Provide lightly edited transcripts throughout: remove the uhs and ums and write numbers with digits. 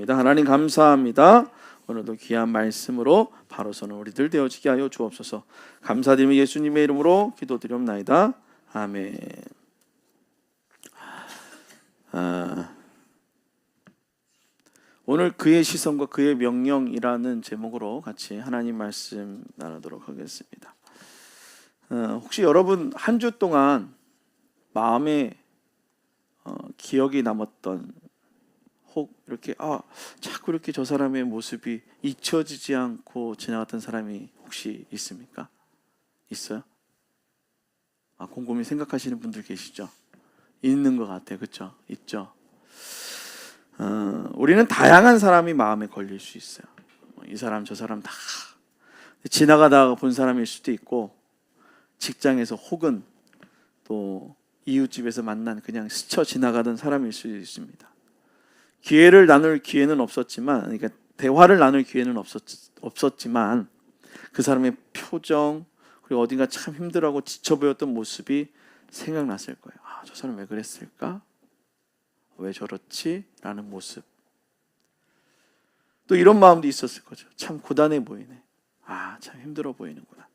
기도합니다. 하나님 감사합니다. 오늘도 귀한 말씀으로 바로 서는 우리들 되어지게 하여 주옵소서. 감사드리며 예수님의 이름으로 기도드리옵나이다. 아멘. 오늘 그의 시선과 그의 명령이라는 제목으로 같이 하나님 말씀 나누도록 하겠습니다. 혹시 여러분 한 주 동안 마음에 기억이 남았던, 혹 이렇게 자꾸 이렇게 저 사람의 모습이 잊혀지지 않고 지나갔던 사람이 혹시 있습니까? 있어요? 곰곰이 생각하시는 분들 계시죠? 있는 것 같아요. 그렇죠? 있죠? 우리는 다양한 사람이 마음에 걸릴 수 있어요. 이 사람 저 사람 다 지나가다가 본 사람일 수도 있고, 직장에서 혹은 또 이웃집에서 만난 그냥 스쳐 지나가던 사람일 수 있습니다. 기회를 나눌 기회는 없었지만, 그러니까 대화를 나눌 기회는 없었지만 그 사람의 표정, 그리고 어딘가 참 힘들어하고 지쳐 보였던 모습이 생각났을 거예요. 저 사람 왜 그랬을까? 왜 저렇지? 라는 모습. 또 이런 마음도 있었을 거죠. 참 고단해 보이네. 참 힘들어 보이는구나.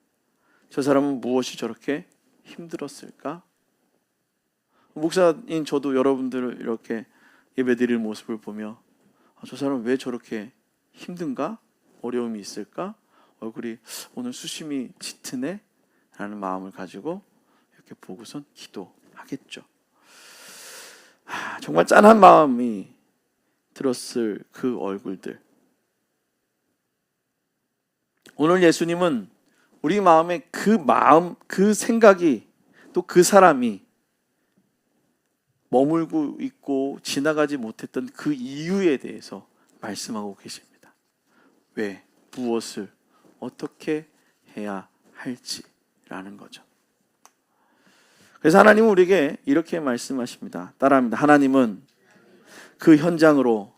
저 사람은 무엇이 저렇게 힘들었을까? 목사인 저도 여러분들을 이렇게 예배드릴 모습을 보며 저 사람은 왜 저렇게 힘든가? 어려움이 있을까? 얼굴이 오늘 수심이 짙으네? 라는 마음을 가지고 이렇게 보고선 기도하겠죠. 정말 짠한 마음이 들었을 그 얼굴들. 오늘 예수님은 우리 마음에 그 마음, 그 생각이, 또 그 사람이 머물고 있고 지나가지 못했던 그 이유에 대해서 말씀하고 계십니다. 왜, 무엇을, 어떻게 해야 할지라는 거죠. 그래서 하나님은 우리에게 이렇게 말씀하십니다. 따라합니다. 하나님은 그 현장으로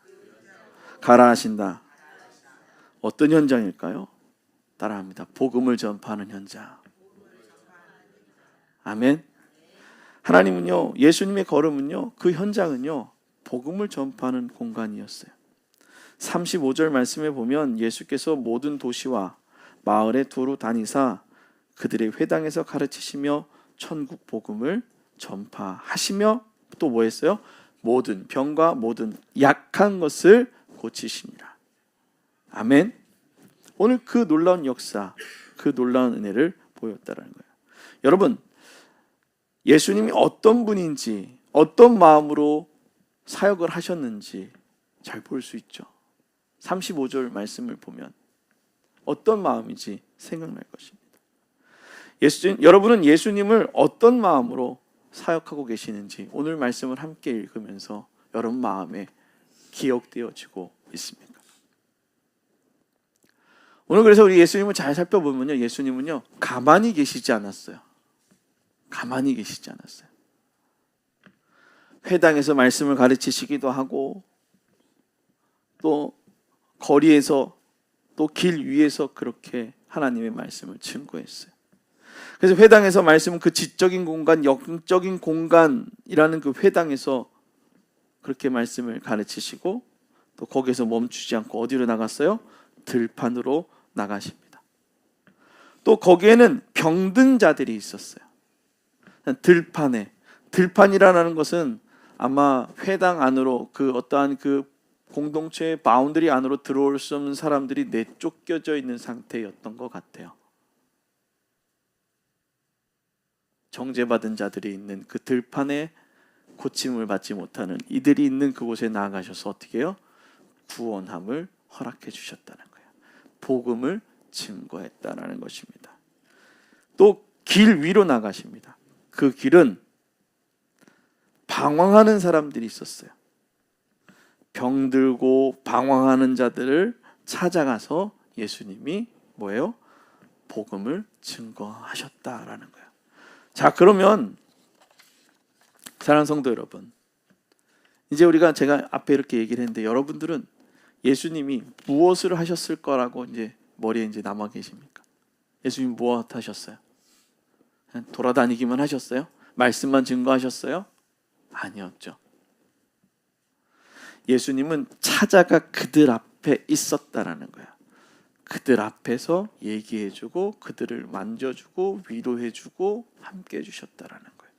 가라 하신다. 어떤 현장일까요? 따라합니다. 복음을 전파하는 현장. 아멘. 하나님은요, 예수님의 걸음은요, 그 현장은요, 복음을 전파하는 공간이었어요. 35절 말씀에 보면 예수께서 모든 도시와 마을에 두루 다니사 그들의 회당에서 가르치시며 천국 복음을 전파하시며, 또 뭐 했어요? 모든 병과 모든 약한 것을 고치시니라. 아멘. 오늘 그 놀라운 역사, 그 놀라운 은혜를 보였다라는 거예요. 여러분, 예수님이 어떤 분인지, 어떤 마음으로 사역을 하셨는지 잘 볼 수 있죠. 35절 말씀을 보면 어떤 마음인지 생각날 것입니다. 여러분은 예수님을 어떤 마음으로 사역하고 계시는지 오늘 말씀을 함께 읽으면서 여러분 마음에 기억되어지고 있습니까? 오늘 그래서 우리 예수님을 잘 살펴보면요, 예수님은요 가만히 계시지 않았어요. 가만히 계시지 않았어요. 회당에서 말씀을 가르치시기도 하고, 또 거리에서, 또 길 위에서 그렇게 하나님의 말씀을 증거했어요. 그래서 회당에서 말씀은 그 지적인 공간, 영적인 공간이라는 그 회당에서 그렇게 말씀을 가르치시고, 또 거기에서 멈추지 않고 어디로 나갔어요? 들판으로 나가십니다. 또 거기에는 병든 자들이 있었어요. 들판이라는 것은 아마 회당 안으로, 그 어떠한 그 공동체의 바운더리 안으로 들어올 수 없는 사람들이 내쫓겨져 있는 상태였던 것 같아요. 정죄받은 자들이 있는 그 들판에 고침을 받지 못하는 이들이 있는 그곳에 나아가셔서 어떻게 해요? 구원함을 허락해 주셨다는 거예요. 복음을 증거했다는 것입니다. 또 길 위로 나가십니다. 그 길은 방황하는 사람들이 있었어요. 병들고 방황하는 자들을 찾아가서 예수님이 뭐예요? 복음을 증거하셨다라는 거예요. 자, 그러면 사랑하는 성도 여러분, 이제 제가 앞에 이렇게 얘기를 했는데, 여러분들은 예수님이 무엇을 하셨을 거라고 이제 머리에 이제 남아 계십니까? 예수님 무엇 하셨어요? 그냥 돌아다니기만 하셨어요? 말씀만 증거하셨어요? 아니었죠. 예수님은 찾아가 그들 앞에 있었다라는 거야. 그들 앞에서 얘기해주고 그들을 만져주고 위로해주고 함께 해주셨다라는 거예요.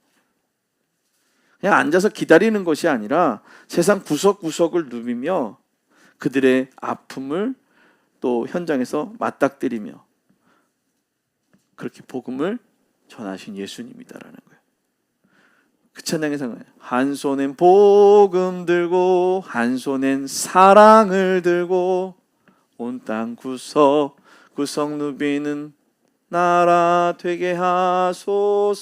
그냥 앉아서 기다리는 것이 아니라 세상 구석구석을 누비며 그들의 아픔을 또 현장에서 맞닥뜨리며 그렇게 복음을 전하신 예수님이다라는 거예요. 그 찬양에서 한 손엔 복음 들고 한 손엔 사랑을 들고 온 땅 구석구석 누비는 나라 되게 하소서.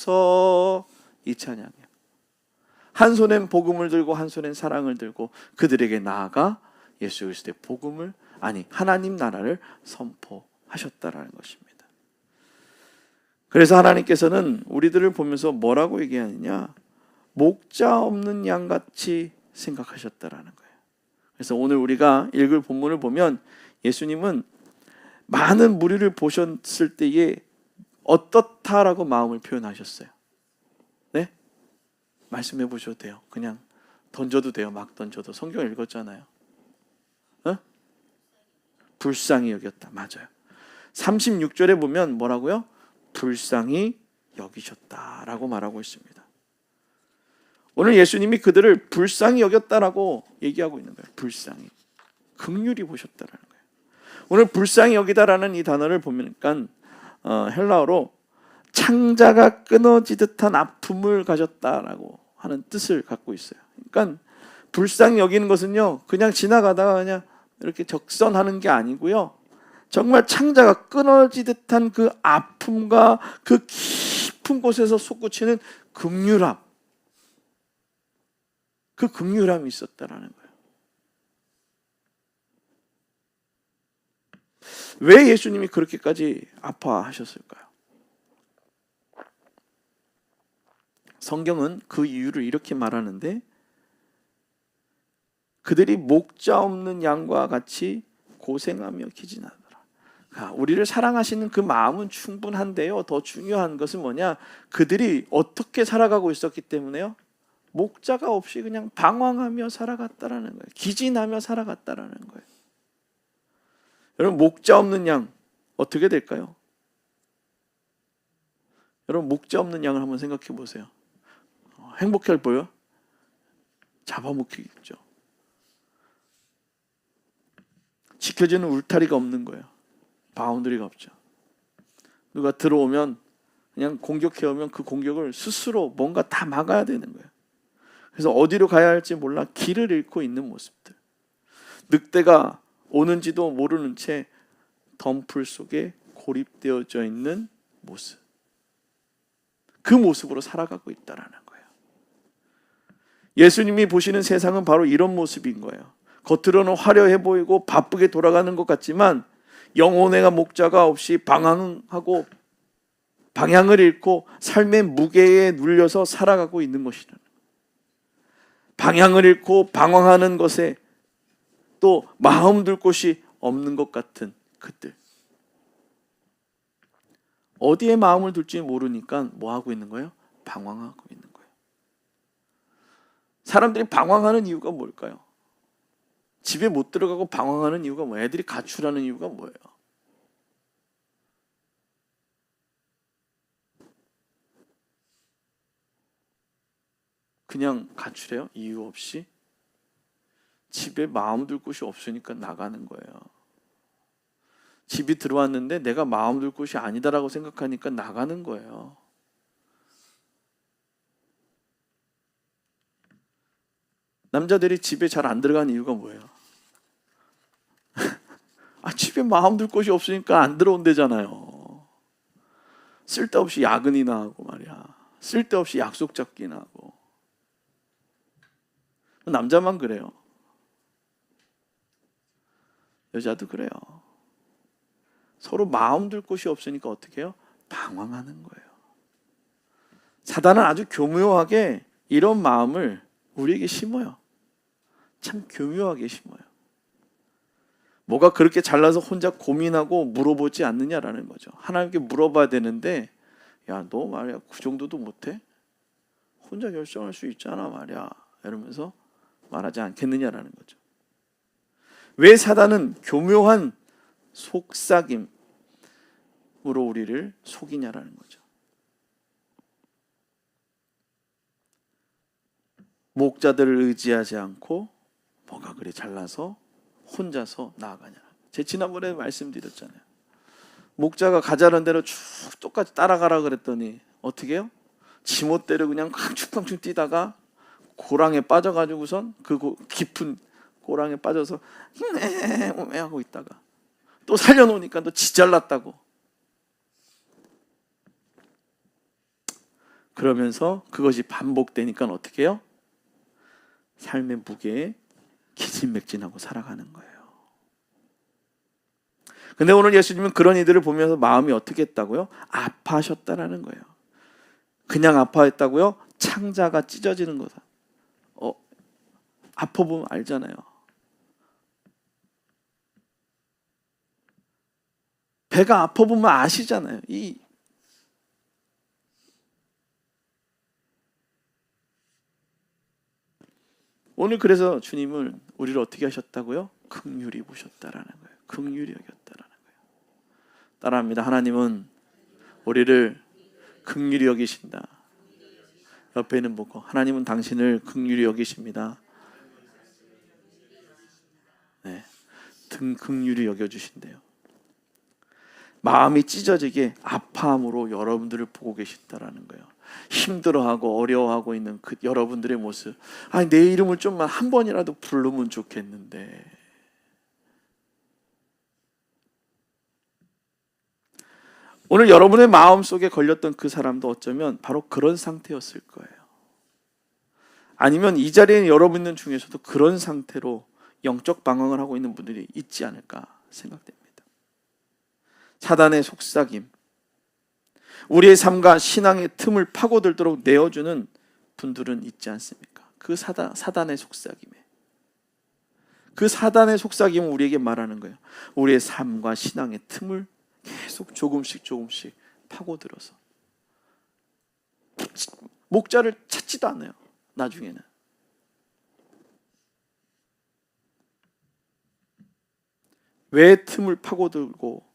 이 찬양이에요. 한 손엔 복음을 들고 한 손엔 사랑을 들고 그들에게 나아가 예수 그리스도의 복음을, 아니 하나님 나라를 선포하셨다라는 것입니다. 그래서 하나님께서는 우리들을 보면서 뭐라고 얘기하느냐, 목자 없는 양같이 생각하셨다라는 거예요. 그래서 오늘 우리가 읽을 본문을 보면 예수님은 많은 무리를 보셨을 때에 어떻다라고 마음을 표현하셨어요. 네? 말씀해 보셔도 돼요. 그냥 던져도 돼요. 막 던져도. 성경 읽었잖아요. 불쌍히 여겼다. 맞아요. 36절에 보면 뭐라고요? 불쌍히 여기셨다라고 말하고 있습니다. 오늘 예수님이 그들을 불쌍히 여겼다라고 얘기하고 있는 거예요. 불쌍히. 긍휼히 보셨다라는 거예요. 오늘 불쌍히 여기다라는 이 단어를 보니까 헬라어로 창자가 끊어지 듯한 아픔을 가졌다라고 하는 뜻을 갖고 있어요. 그러니까 불쌍히 여기는 것은요, 그냥 지나가다가 그냥 이렇게 적선하는 게 아니고요, 정말 창자가 끊어지 듯한 그 아픔과 그 깊은 곳에서 솟구치는 긍휼함, 그 긍휼함이 있었다라는 거예요. 왜 예수님이 그렇게까지 아파하셨을까요? 성경은 그 이유를 이렇게 말하는데, 그들이 목자 없는 양과 같이 고생하며 기진하더라. 우리를 사랑하시는 그 마음은 충분한데요, 더 중요한 것은 뭐냐, 그들이 어떻게 살아가고 있었기 때문에요, 목자가 없이 그냥 방황하며 살아갔다라는 거예요. 기진하며 살아갔다라는 거예요. 여러분, 목자 없는 양 어떻게 될까요? 여러분, 목자 없는 양을 한번 생각해 보세요. 행복해 보여? 잡아먹히겠죠. 지켜지는 울타리가 없는 거예요. 바운더리가 없죠. 누가 들어오면 그냥 공격해오면 그 공격을 스스로 뭔가 다 막아야 되는 거예요. 그래서 어디로 가야 할지 몰라 길을 잃고 있는 모습들. 늑대가 오는지도 모르는 채 덤풀 속에 고립되어져 있는 모습. 그 모습으로 살아가고 있다라는 거예요. 예수님이 보시는 세상은 바로 이런 모습인 거예요. 겉으로는 화려해 보이고 바쁘게 돌아가는 것 같지만 영혼의 목자가 없이 방황하고 방향을 잃고 삶의 무게에 눌려서 살아가고 있는 것이라는 거예요. 방향을 잃고 방황하는 것에 또 마음 둘 곳이 없는 것 같은 그들. 어디에 마음을 둘지 모르니까 뭐 하고 있는 거예요? 방황하고 있는 거예요. 사람들이 방황하는 이유가 뭘까요? 집에 못 들어가고 방황하는 이유가 뭐예요? 애들이 가출하는 이유가 뭐예요? 그냥 가출해요? 이유 없이? 집에 마음 둘 곳이 없으니까 나가는 거예요. 집이 들어왔는데 내가 마음 둘 곳이 아니다라고 생각하니까 나가는 거예요. 남자들이 집에 잘 안 들어가는 이유가 뭐예요? 집에 마음 둘 곳이 없으니까 안 들어온대잖아요. 쓸데없이 야근이나 하고 말이야. 쓸데없이 약속 잡기나 하고. 남자만 그래요. 여자도 그래요. 서로 마음 둘 곳이 없으니까 어떻게 해요? 방황하는 거예요. 사단은 아주 교묘하게 이런 마음을 우리에게 심어요. 참 교묘하게 심어요. 뭐가 그렇게 잘나서 혼자 고민하고 물어보지 않느냐라는 거죠. 하나님께 물어봐야 되는데, 야, 너 말이야 그 정도도 못해? 혼자 결정할 수 있잖아 말이야, 이러면서 말하지 않겠느냐라는 거죠. 왜 사단은 교묘한 속삭임으로 우리를 속이냐라는 거죠. 목자들을 의지하지 않고 뭐가 그리 잘나서 혼자서 나아가냐. 제가 지난번에 말씀드렸잖아요. 목자가 가자는 대로 쭉 똑같이 따라가라 그랬더니 어떻게 해요? 지멋대로 그냥 깡충깡충 뛰다가 고랑에 빠져가지고선 그 깊은 고랑에 빠져서 오메 하고 있다가 또 살려놓으니까 또 지잘났다고 그러면서 그것이 반복되니까 어떻게 해요? 삶의 무게에 기진맥진하고 살아가는 거예요. 근데 오늘 예수님은 그런 이들을 보면서 마음이 어떻게 했다고요? 아파하셨다라는 거예요. 그냥 아파했다고요? 창자가 찢어지는 거다. 아파보면 알잖아요. 배가 아파보면 아시잖아요. 오늘 그래서 주님은 우리를 어떻게 하셨다고요? 긍휼히 보셨다라는 거예요. 긍휼히 여겼다라는 거예요. 따라합니다. 하나님은 우리를 긍휼히 여기신다. 옆에 있는 보고 하나님은 당신을 긍휼히 여기십니다. 네, 긍휼히 여겨주신대요. 마음이 찢어지게 아파함으로 여러분들을 보고 계신다라는 거예요. 힘들어하고 어려워하고 있는 그 여러분들의 모습. 아니 내 이름을 좀만 한 번이라도 부르면 좋겠는데. 오늘 여러분의 마음속에 걸렸던 그 사람도 어쩌면 바로 그런 상태였을 거예요. 아니면 이 자리에 있는 여러분 중에서도 그런 상태로 영적 방황을 하고 있는 분들이 있지 않을까 생각됩니다. 사단의 속삭임, 우리의 삶과 신앙의 틈을 파고들도록 내어주는 분들은 있지 않습니까? 그 사단의 속삭임에, 그 사단의 속삭임은 우리에게 말하는 거예요. 우리의 삶과 신앙의 틈을 계속 조금씩 파고들어서 목자를 찾지도 않아요. 나중에는 왜 틈을 파고들고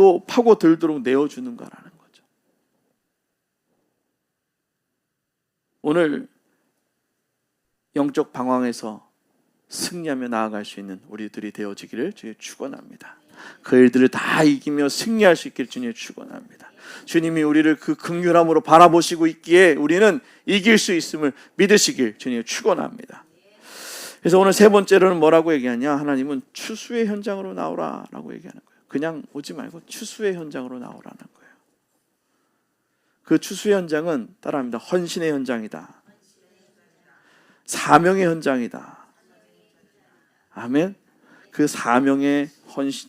또 파고들도록 내어주는가라는 거죠. 오늘 영적 방황에서 승리하며 나아갈 수 있는 우리들이 되어지기를 주님 축원합니다. 그 일들을 다 이기며 승리할 수 있기를 주님 축원합니다. 주님이 우리를 그 긍휼함으로 바라보시고 있기에 우리는 이길 수 있음을 믿으시길 주님 축원합니다. 그래서 오늘 세 번째로는 뭐라고 얘기하냐? 하나님은 추수의 현장으로 나오라라고 얘기하는 거예요. 그냥 오지 말고 추수의 현장으로 나오라는 거예요. 그 추수의 현장은 따라합니다. 헌신의 현장이다. 사명의 현장이다. 아멘. 그 사명에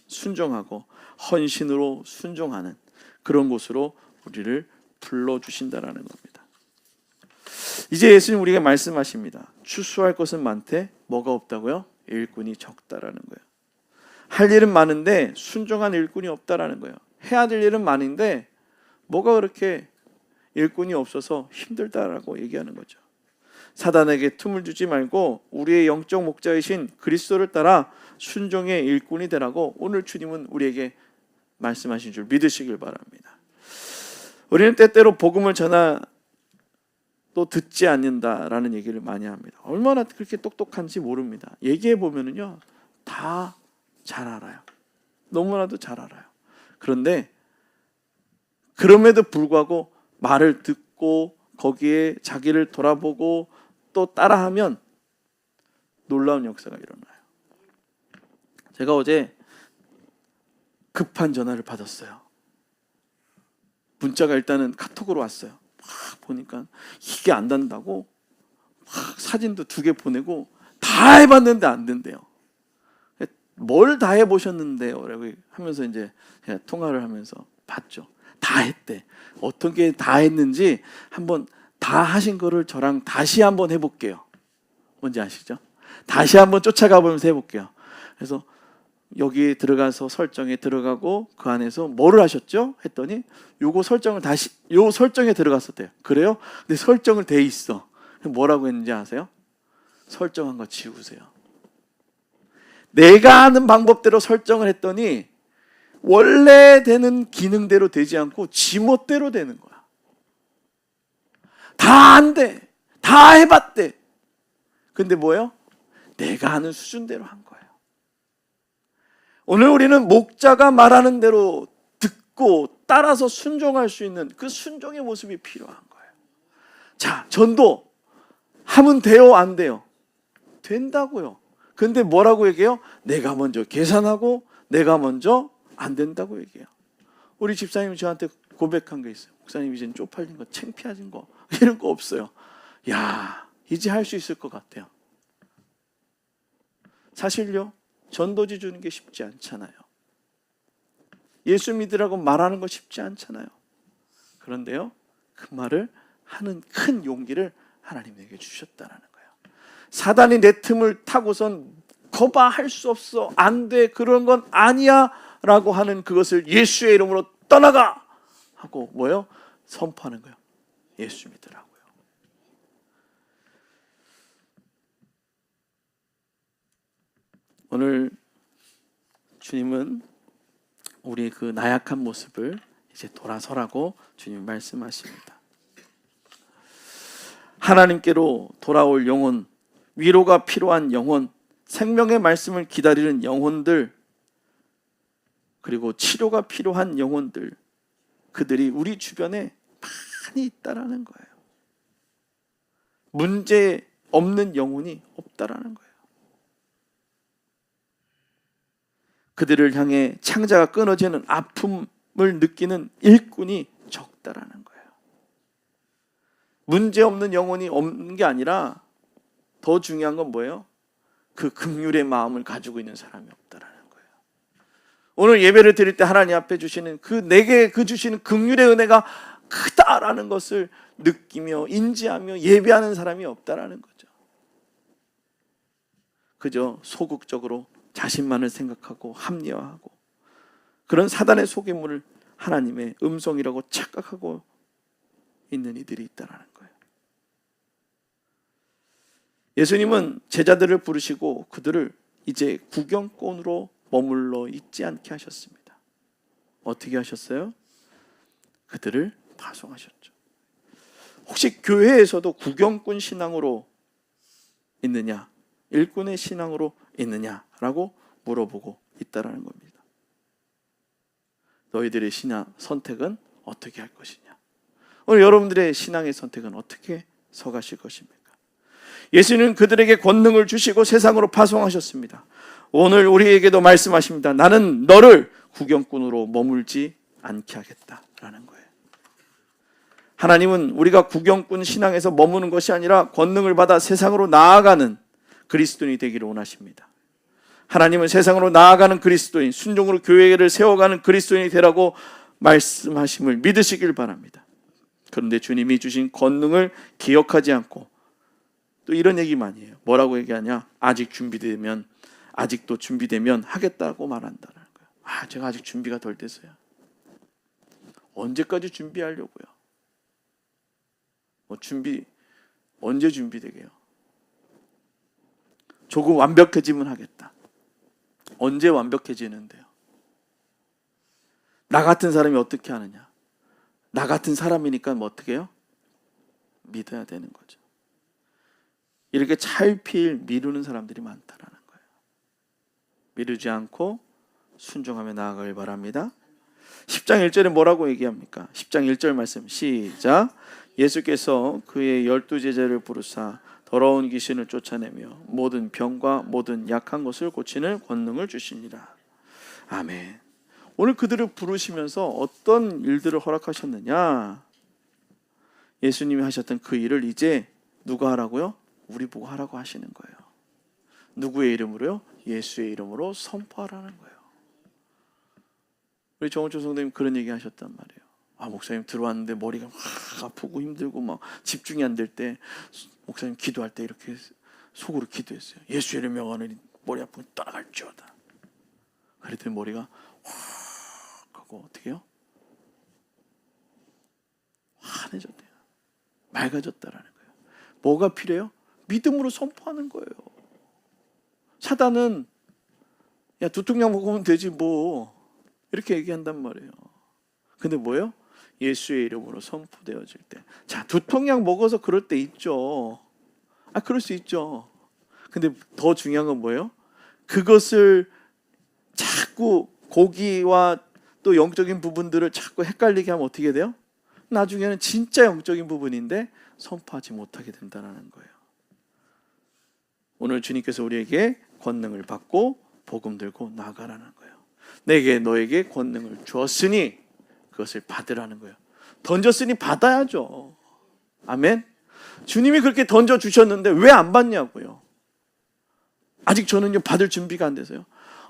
순종하고 헌신으로 순종하는 그런 곳으로 우리를 불러주신다라는 겁니다. 이제 예수님 우리에게 말씀하십니다. 추수할 것은 많되 뭐가 없다고요? 일꾼이 적다라는 거예요. 할 일은 많은데 순종한 일꾼이 없다라는 거예요. 해야 될 일은 많은데 뭐가 그렇게 일꾼이 없어서 힘들다라고 얘기하는 거죠. 사단에게 틈을 주지 말고 우리의 영적 목자이신 그리스도를 따라 순종의 일꾼이 되라고 오늘 주님은 우리에게 말씀하신 줄 믿으시길 바랍니다. 우리는 때때로 복음을 또 듣지 않는다라는 얘기를 많이 합니다. 얼마나 그렇게 똑똑한지 모릅니다. 얘기해 보면은요 다 잘 알아요. 너무나도 잘 알아요. 그런데 그럼에도 불구하고 말을 듣고 거기에 자기를 돌아보고 또 따라하면 놀라운 역사가 일어나요. 제가 어제 급한 전화를 받았어요. 문자가 일단은 카톡으로 왔어요. 막 보니까 이게 안 된다고 막 사진도 2개 보내고 다 해봤는데 안 된대요. 뭘 다 해보셨는데요? 라고 하면서 이제 제가 통화를 하면서 봤죠. 다 했대. 어떻게 다 했는지 한번 다 하신 거를 저랑 다시 한번 해볼게요. 뭔지 아시죠? 다시 한번 쫓아가 보면서 해볼게요. 그래서 여기 들어가서 설정에 들어가고 그 안에서 뭐를 하셨죠? 했더니 요거 설정을 다시 요 설정에 들어갔었대요. 그래요? 근데 설정을 돼 있어. 뭐라고 했는지 아세요? 설정한 거 지우세요. 내가 하는 방법대로 설정을 했더니 원래 되는 기능대로 되지 않고 지멋대로 되는 거야. 다 안 돼. 다 해봤대. 근데 뭐예요? 내가 하는 수준대로 한 거예요. 오늘 우리는 목자가 말하는 대로 듣고 따라서 순종할 수 있는 그 순종의 모습이 필요한 거예요. 자, 전도 하면 돼요? 안 돼요? 된다고요. 근데 뭐라고 얘기해요? 내가 먼저 계산하고 내가 먼저 안 된다고 얘기해요. 우리 집사님이 저한테 고백한 게 있어요. 목사님 이제는 쪽팔린 거, 창피해진 거 이런 거 없어요. 야, 이제 할 수 있을 것 같아요. 사실요, 전도지 주는 게 쉽지 않잖아요. 예수 믿으라고 말하는 거 쉽지 않잖아요. 그런데요, 그 말을 하는 큰 용기를 하나님 내게 주셨다는 거예요. 사단이 내 틈을 타고선 거봐, 할 수 없어, 안 돼, 그런 건 아니야 라고 하는 그것을 예수의 이름으로 떠나가 하고 뭐요? 선포하는 거예요. 예수 믿으라고요. 오늘 주님은 우리 그 나약한 모습을 이제 돌아서라고 주님 말씀하십니다. 하나님께로 돌아올 영혼, 위로가 필요한 영혼, 생명의 말씀을 기다리는 영혼들, 그리고 치료가 필요한 영혼들, 그들이 우리 주변에 많이 있다라는 거예요. 문제 없는 영혼이 없다라는 거예요. 그들을 향해 창자가 끊어지는 아픔을 느끼는 일꾼이 적다라는 거예요. 문제 없는 영혼이 없는 게 아니라 더 중요한 건 뭐예요? 그 긍휼의 마음을 가지고 있는 사람이 없다라는 거예요. 오늘 예배를 드릴 때 하나님 앞에 주시는 내게 주시는 긍휼의 은혜가 크다라는 것을 느끼며 인지하며 예배하는 사람이 없다라는 거죠. 그저 소극적으로 자신만을 생각하고 합리화하고 그런 사단의 속임물을 하나님의 음성이라고 착각하고 있는 이들이 있다라는 거예요. 예수님은 제자들을 부르시고 그들을 이제 구경꾼으로 머물러 있지 않게 하셨습니다. 어떻게 하셨어요? 그들을 파송하셨죠. 혹시 교회에서도 구경꾼 신앙으로 있느냐, 일꾼의 신앙으로 있느냐라고 물어보고 있다라는 겁니다. 너희들의 신앙 선택은 어떻게 할 것이냐? 오늘 여러분들의 신앙의 선택은 어떻게 서가실 것입니까? 예수님은 그들에게 권능을 주시고 세상으로 파송하셨습니다. 오늘 우리에게도 말씀하십니다. 나는 너를 구경꾼으로 머물지 않게 하겠다라는 거예요. 하나님은 우리가 구경꾼 신앙에서 머무는 것이 아니라 권능을 받아 세상으로 나아가는 그리스도인이 되기를 원하십니다. 하나님은 세상으로 나아가는 그리스도인, 순종으로 교회를 세워가는 그리스도인이 되라고 말씀하심을 믿으시길 바랍니다. 그런데 주님이 주신 권능을 기억하지 않고 또 이런 얘기 많이 해요. 뭐라고 얘기하냐? 아직도 준비되면 하겠다고 말한다는 거예요. 제가 아직 준비가 덜 됐어요. 언제까지 준비하려고요? 언제 준비되게요? 조금 완벽해지면 하겠다. 언제 완벽해지는데요? 나 같은 사람이 어떻게 하느냐? 나 같은 사람이니까 어떻게 해요? 믿어야 되는 거죠. 이렇게 차일피일 미루는 사람들이 많다라는 거예요. 미루지 않고 순종하며 나아가길 바랍니다. 10장 1절에 뭐라고 얘기합니까? 10장 1절 말씀 시작. 예수께서 그의 12제자를 부르사 더러운 귀신을 쫓아내며 모든 병과 모든 약한 것을 고치는 권능을 주시니라. 아멘. 오늘 그들을 부르시면서 어떤 일들을 허락하셨느냐? 예수님이 하셨던 그 일을 이제 누가 하라고요? 우리 보고 하라고 하시는 거예요. 누구의 이름으로요? 예수의 이름으로 선포하라는 거예요. 우리 정원초 성도님 그런 얘기 하셨단 말이에요. 목사님 들어왔는데 머리가 막 아프고 힘들고 막 집중이 안 될 때 목사님 기도할 때 이렇게 속으로 기도했어요. 예수의 이름 명하노니 머리 아프면 떠나갈지어다. 그랬더니 머리가 확 하고 어떻게 해요? 환해졌대요. 맑아졌다라는 거예요. 뭐가 필요해요? 믿음으로 선포하는 거예요. 사단은 야, 두통약 먹으면 되지 뭐. 이렇게 얘기한단 말이에요. 근데 뭐예요? 예수의 이름으로 선포되어질 때. 자, 두통약 먹어서 그럴 때 있죠. 그럴 수 있죠. 근데 더 중요한 건 뭐예요? 그것을 자꾸 고기와 또 영적인 부분들을 자꾸 헷갈리게 하면 어떻게 돼요? 나중에는 진짜 영적인 부분인데 선포하지 못하게 된다는 거예요. 오늘 주님께서 우리에게 권능을 받고 복음 들고 나가라는 거예요. 내게 너에게 권능을 주었으니 그것을 받으라는 거예요. 던졌으니 받아야죠. 아멘. 주님이 그렇게 던져주셨는데 왜 안 받냐고요. 아직 저는요 받을 준비가 안 돼서요.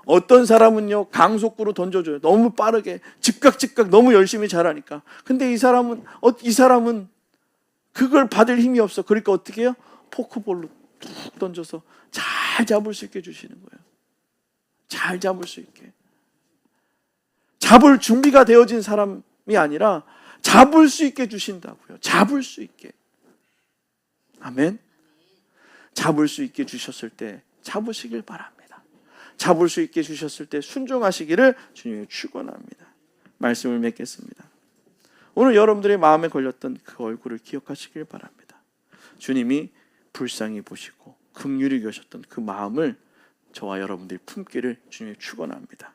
어떤 사람은요 강속구로 던져줘요. 너무 빠르게 즉각 너무 열심히 잘하니까. 근데 이 사람은 그걸 받을 힘이 없어. 그러니까 어떻게 해요? 포크볼로 툭 던져서 잘 잡을 수 있게 해주시는 거예요. 잘 잡을 수 있게. 잡을 준비가 되어진 사람이 아니라 잡을 수 있게 주신다고요. 잡을 수 있게. 아멘. 잡을 수 있게 주셨을 때 잡으시길 바랍니다. 잡을 수 있게 주셨을 때 순종하시기를 주님의 축원합니다. 말씀을 맺겠습니다. 오늘 여러분들의 마음에 걸렸던 그 얼굴을 기억하시길 바랍니다. 주님이 불쌍히 보시고 긍휼히 여겼던 그 마음을 저와 여러분들이 품기를 주님의 축원합니다.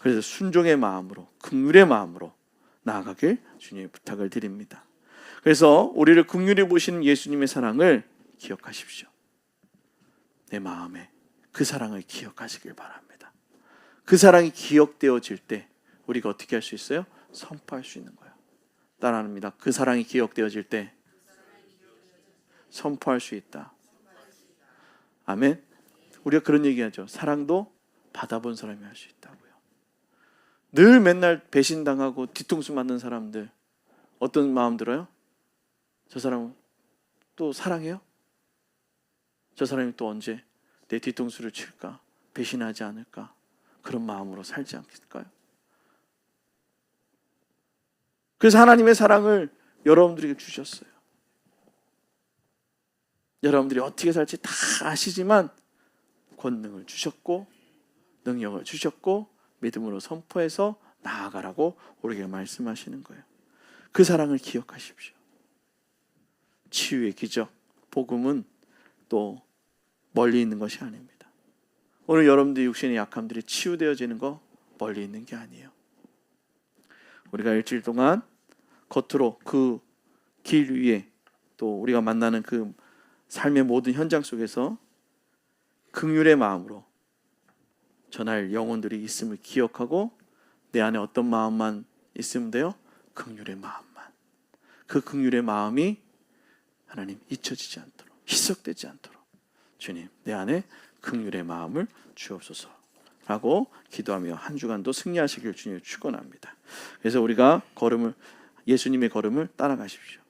그래서 순종의 마음으로 긍휼의 마음으로 나아가길 주님의 부탁을 드립니다. 그래서 우리를 긍휼히 보시는 예수님의 사랑을 기억하십시오. 내 마음에 그 사랑을 기억하시길 바랍니다. 그 사랑이 기억되어질 때 우리가 어떻게 할 수 있어요? 선포할 수 있는 거예요. 따라합니다. 그 사랑이 기억되어질 때 선포할 수 있다. 아멘. 우리가 그런 얘기하죠. 사랑도 받아본 사람이 할 수 있다고요. 늘 맨날 배신당하고 뒤통수 맞는 사람들 어떤 마음 들어요? 저 사람은 또 사랑해요? 저 사람이 또 언제 내 뒤통수를 칠까? 배신하지 않을까? 그런 마음으로 살지 않겠을까요? 그래서 하나님의 사랑을 여러분들에게 주셨어요. 여러분들이 어떻게 살지 다 아시지만 권능을 주셨고 능력을 주셨고 믿음으로 선포해서 나아가라고 우리에게 말씀하시는 거예요. 그 사랑을 기억하십시오. 치유의 기적, 복음은 또 멀리 있는 것이 아닙니다. 오늘 여러분들 육신의 약함들이 치유되어지는 거 멀리 있는 게 아니에요. 우리가 일주일 동안 겉으로 그 길 위에 또 우리가 만나는 그 삶의 모든 현장 속에서 긍휼의 마음으로 전할 영혼들이 있음을 기억하고 내 안에 어떤 마음만 있으면 돼요? 긍휼의 마음만. 그 긍휼의 마음이 하나님 잊혀지지 않도록 희석되지 않도록 주님 내 안에 긍휼의 마음을 주옵소서라고 기도하며 한 주간도 승리하시길 주님을 축원합니다. 그래서 우리가 예수님의 걸음을 따라가십시오.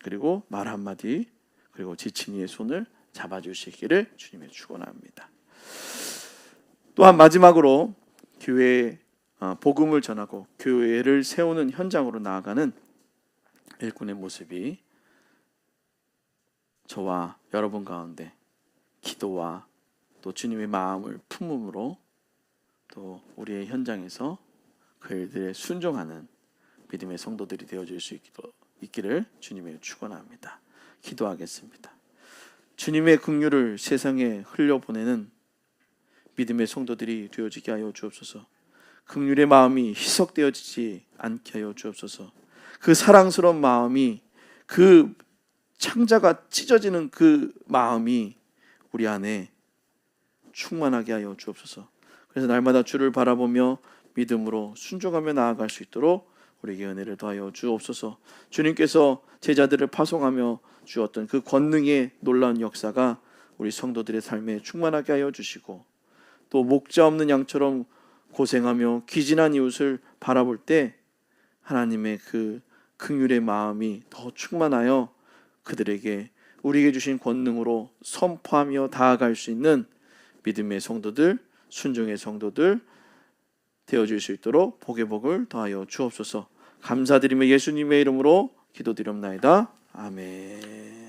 그리고 말 한마디 그리고 지친 이의 손을 잡아주시기를 주님의 축원합니다. 또한 마지막으로 교회에 복음을 전하고 교회를 세우는 현장으로 나아가는 일꾼의 모습이 저와 여러분 가운데 기도와 또 주님의 마음을 품음으로 또 우리의 현장에서 그 일들에 순종하는 믿음의 성도들이 되어줄 수 있기를 주님의 축원합니다. 기도하겠습니다. 주님의 긍휼을 세상에 흘려보내는 믿음의 성도들이 되어지게 하여 주옵소서. 긍휼의 마음이 희석되어지지 않게 하여 주옵소서. 그 사랑스러운 마음이 그 창자가 찢어지는 그 마음이 우리 안에 충만하게 하여 주옵소서. 그래서 날마다 주를 바라보며 믿음으로 순종하며 나아갈 수 있도록 우리에게 은혜를 더하여 주옵소서. 주님께서 제자들을 파송하며 주었던 그 권능의 놀라운 역사가 우리 성도들의 삶에 충만하게 하여 주시고 또 목자 없는 양처럼 고생하며 기진한 이웃을 바라볼 때 하나님의 그 긍휼의 마음이 더 충만하여 그들에게 우리에게 주신 권능으로 선포하며 다가갈 수 있는 믿음의 성도들, 순종의 성도들 되어줄 수 있도록 복의 복을 더하여 주옵소서. 감사드리며 예수님의 이름으로 기도드립나이다. 아멘.